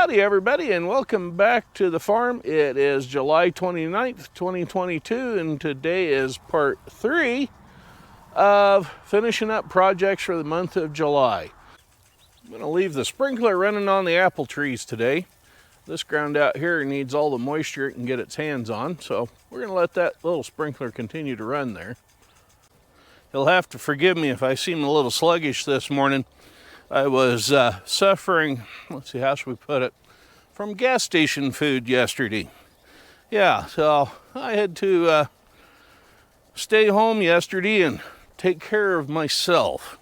Howdy everybody, and welcome back to the farm. It is July 29th, 2022, and today is part 3 of finishing up projects for the month of July. I'm going to leave the sprinkler running on the apple trees today. This ground out here needs all the moisture it can get its hands on, so we're going to let that little sprinkler continue to run there. You'll have to forgive me if I seem a little sluggish this morning. I was suffering, let's see, how should we put it, from gas station food yesterday. Yeah, so I had to stay home yesterday and take care of myself.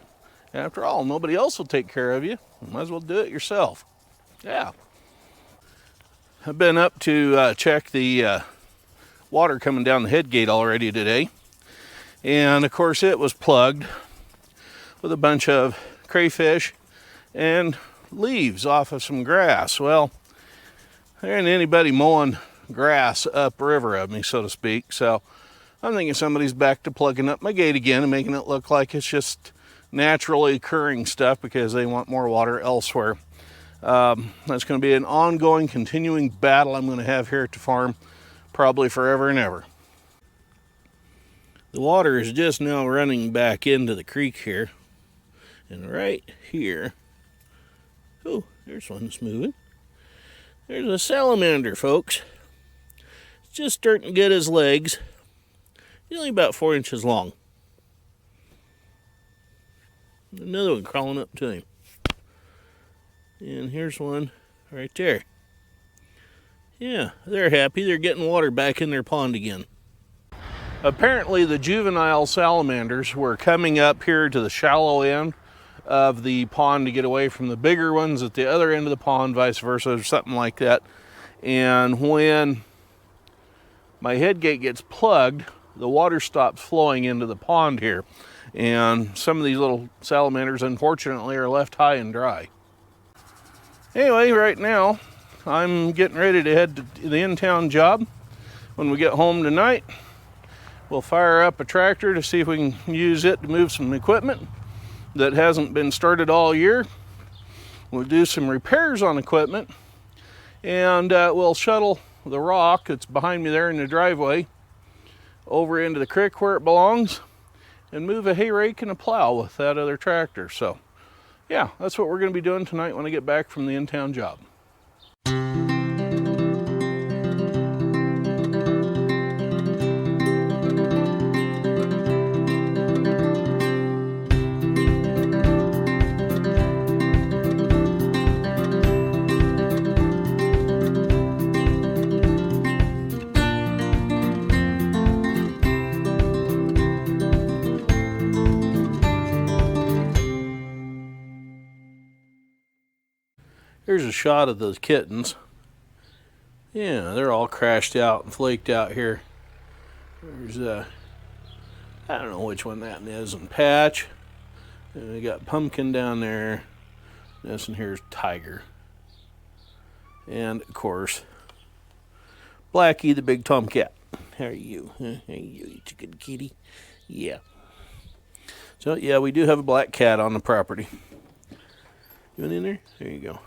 After all, nobody else will take care of you. You might as well do it yourself. Yeah. I've been up to check the water coming down the head gate already today. And of course it was plugged with a bunch of crayfish and leaves off of some grass. Well, there ain't anybody mowing grass upriver of me, so to speak. So I'm thinking somebody's back to plugging up my gate again and making it look like it's just naturally occurring stuff because they want more water elsewhere. That's going to be an ongoing, continuing battle I'm going to have here at the farm, probably forever and ever. The water is just now running back into the creek here. And right here, oh, there's one that's moving. There's a salamander, folks. It's just starting to get his legs. He's only about 4 inches long. Another one crawling up to him. And here's one right there. Yeah, they're happy. They're getting water back in their pond again. Apparently the juvenile salamanders were coming up here to the shallow end of the pond to get away from the bigger ones at the other end of the pond, vice versa, or something like that. And when my head gate gets plugged, the water stops flowing into the pond here. And some of these little salamanders, unfortunately, are left high and dry. Anyway, right now, I'm getting ready to head to the in-town job. When we get home tonight, we'll fire up a tractor to see if we can use it to move some equipment that hasn't been started all year. We'll do some repairs on equipment, and we'll shuttle the rock that's behind me there in the driveway over into the creek where it belongs and move a hay rake and a plow with that other tractor. So yeah, that's what we're going to be doing tonight when I get back from the in-town job. Here's a shot of those kittens. Yeah, they're all crashed out and flaked out here. There's I don't know which one that is, and Patch. And we got Pumpkin down there. This and here's Tiger. And of course, Blackie, the big tomcat. How are you? Huh? How are you? You a good kitty? Yeah. So yeah, we do have a black cat on the property. You went in there? There you go.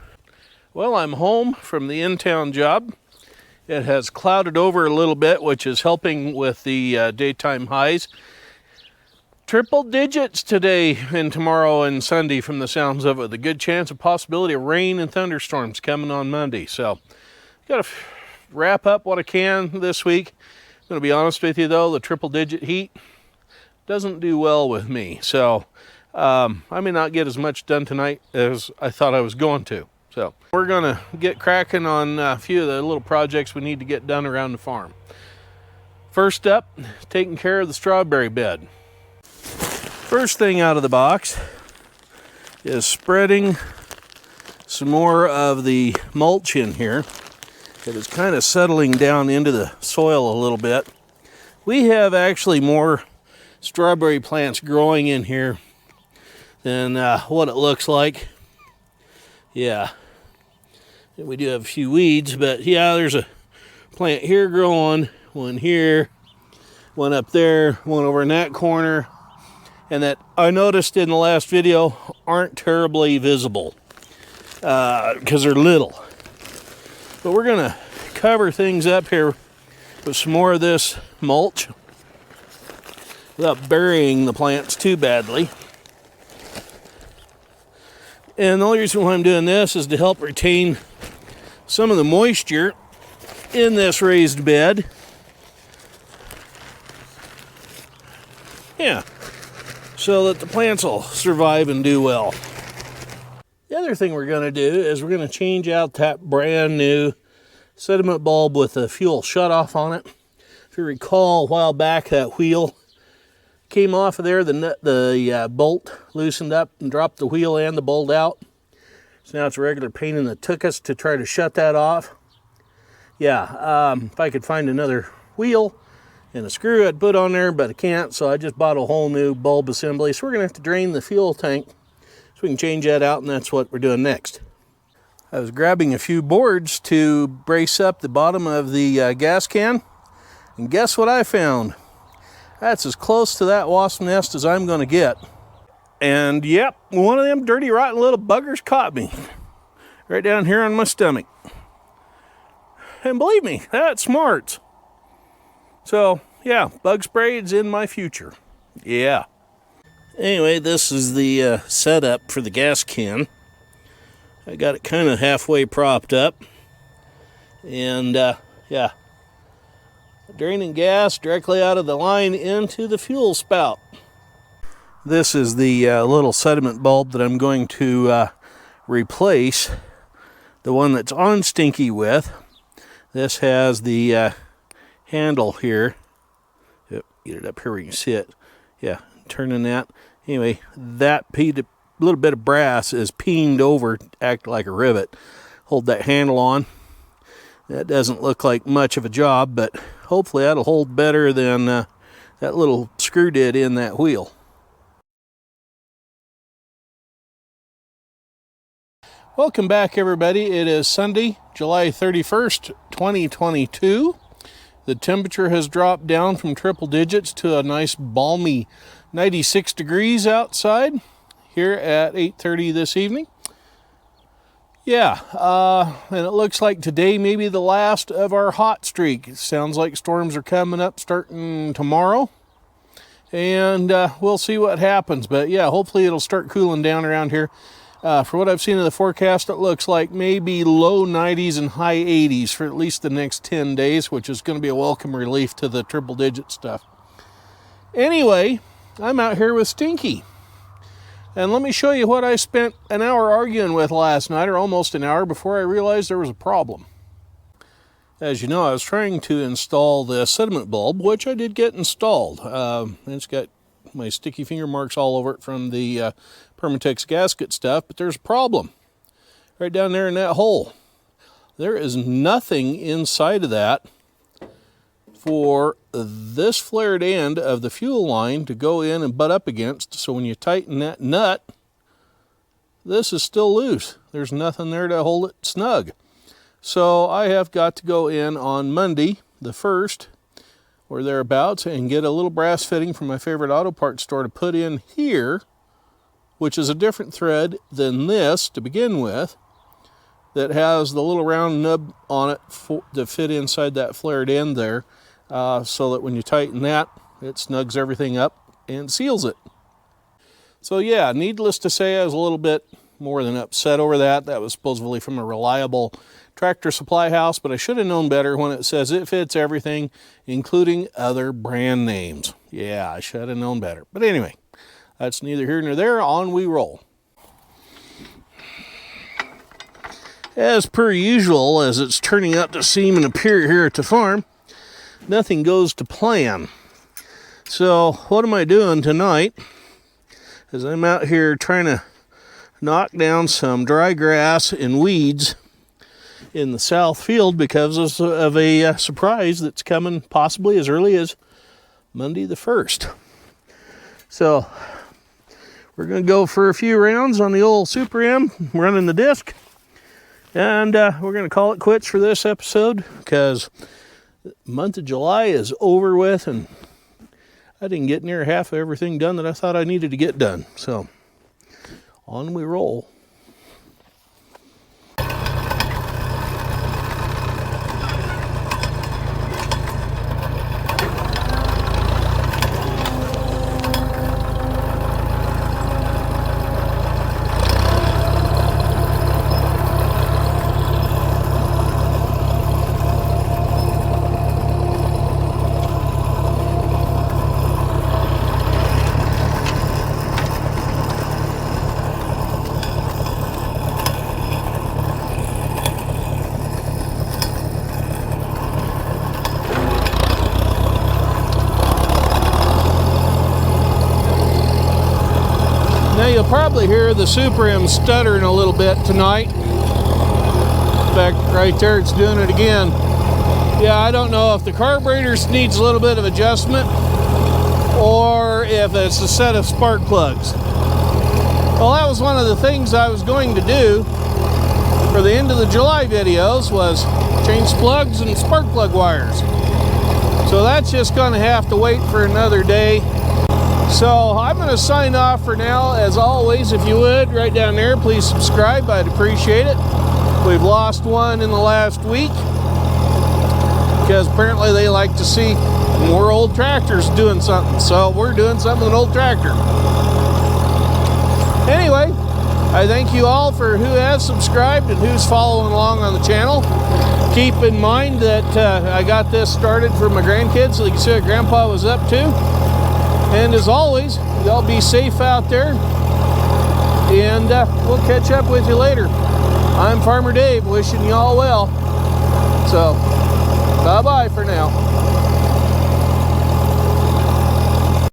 Well, I'm home from the in-town job. It has clouded over a little bit, which is helping with the daytime highs. Triple digits today and tomorrow and Sunday from the sounds of it. With a good chance of possibility of rain and thunderstorms coming on Monday. So, got to wrap up what I can this week. I'm going to be honest with you though, the triple digit heat doesn't do well with me. So, I may not get as much done tonight as I thought I was going to. So we're going to get cracking on a few of the little projects we need to get done around the farm. First up, taking care of the strawberry bed. First thing out of the box is spreading some more of the mulch in here. It is kind of settling down into the soil a little bit. We have actually more strawberry plants growing in here than what it looks like. Yeah. We do have a few weeds, but yeah, there's a plant here growing, one here, one up there, one over in that corner, and that I noticed in the last video aren't terribly visible because they're little. But we're gonna cover things up here with some more of this mulch without burying the plants too badly. And the only reason why I'm doing this is to help retain some of the moisture in this raised bed. Yeah, so that the plants will survive and do well. The other thing we're going to do is we're going to change out that brand new sediment bulb with a fuel shutoff on it. If you recall, a while back, that wheel came off of there, the bolt loosened up and dropped the wheel and the bolt out. So now it's a regular pain in the tuchus to try to shut that off. Yeah, if I could find another wheel and a screw I'd put on there, but I can't, so I just bought a whole new bulb assembly. So we're gonna have to drain the fuel tank so we can change that out, and that's what we're doing next. I was grabbing a few boards to brace up the bottom of the gas can, and guess what I found? That's as close to that wasp nest as I'm gonna get. And yep, one of them dirty, rotten little buggers caught me right down here on my stomach. And believe me, that's smart. So yeah, bug spray's in my future. Yeah. Anyway, this is the setup for the gas can. I got it kind of halfway propped up. And yeah, draining gas directly out of the line into the fuel spout. This is the little sediment bulb that I'm going to replace the one that's on Stinky with. This has the handle here. Yep, get it up here where you can see it. Yeah, turning that. Anyway, that little bit of brass is peened over to act like a rivet. Hold that handle on. That doesn't look like much of a job, but hopefully that'll hold better than that little screw did in that wheel. Welcome back, everybody. It is Sunday, July 31st, 2022. The temperature has dropped down from triple digits to a nice balmy 96 degrees outside here at 8:30 this evening. Yeah, and it looks like today may be the last of our hot streak. It sounds like storms are coming up starting tomorrow. And we'll see what happens. But yeah, hopefully it'll start cooling down around here. For what I've seen in the forecast, it looks like maybe low 90s and high 80s for at least the next 10 days, which is going to be a welcome relief to the triple digit stuff. Anyway, I'm out here with Stinky. And let me show you what I spent an hour arguing with last night, or almost an hour, before I realized there was a problem. As you know, I was trying to install the sediment bulb, which I did get installed. It's got my sticky finger marks all over it from the Permatex gasket stuff, but there's a problem right down there in that hole. There is nothing inside of that for this flared end of the fuel line to go in and butt up against. So when you tighten that nut, this is still loose. There's nothing there to hold it snug. So I have got to go in on Monday the 1st or thereabouts and get a little brass fitting from my favorite auto parts store to put in here, which is a different thread than this to begin with, that has the little round nub on it to fit inside that flared end there, so that when you tighten that, it snugs everything up and seals it. So yeah, needless to say, I was a little bit more than upset over that. That was supposedly from a reliable Tractor Supply house, but I should have known better when it says it fits everything, including other brand names. Yeah, I should have known better. But anyway, that's neither here nor there. On we roll. As per usual, as it's turning out to seem and appear here at the farm, nothing goes to plan. So what am I doing tonight? Is I'm out here trying to knock down some dry grass and weeds in the south field because of a surprise that's coming possibly as early as Monday the 1st. So we're going to go for a few rounds on the old Super M running the disc, and we're going to call it quits for this episode because the month of July is over with and I didn't get near half of everything done that I thought I needed to get done. So on we roll. probably hear the Super M stuttering a little bit tonight. In fact, right there, it's doing it again. Yeah, I don't know if the carburetor needs a little bit of adjustment or if it's a set of spark plugs. Well, that was one of the things I was going to do for the end of the July videos, was change plugs and spark plug wires. So that's just going to have to wait for another day. So I'm going to sign off for now. As always, if you would, right down there, please subscribe. I'd appreciate it. We've lost one in the last week because apparently they like to see more old tractors doing something. So we're doing something with an old tractor. Anyway, I thank you all for who has subscribed and who's following along on the channel. Keep in mind that I got this started for my grandkids so they can see what Grandpa was up to. And as always, y'all be safe out there. And we'll catch up with you later. I'm Farmer Dave, wishing you all well. So, bye-bye for now.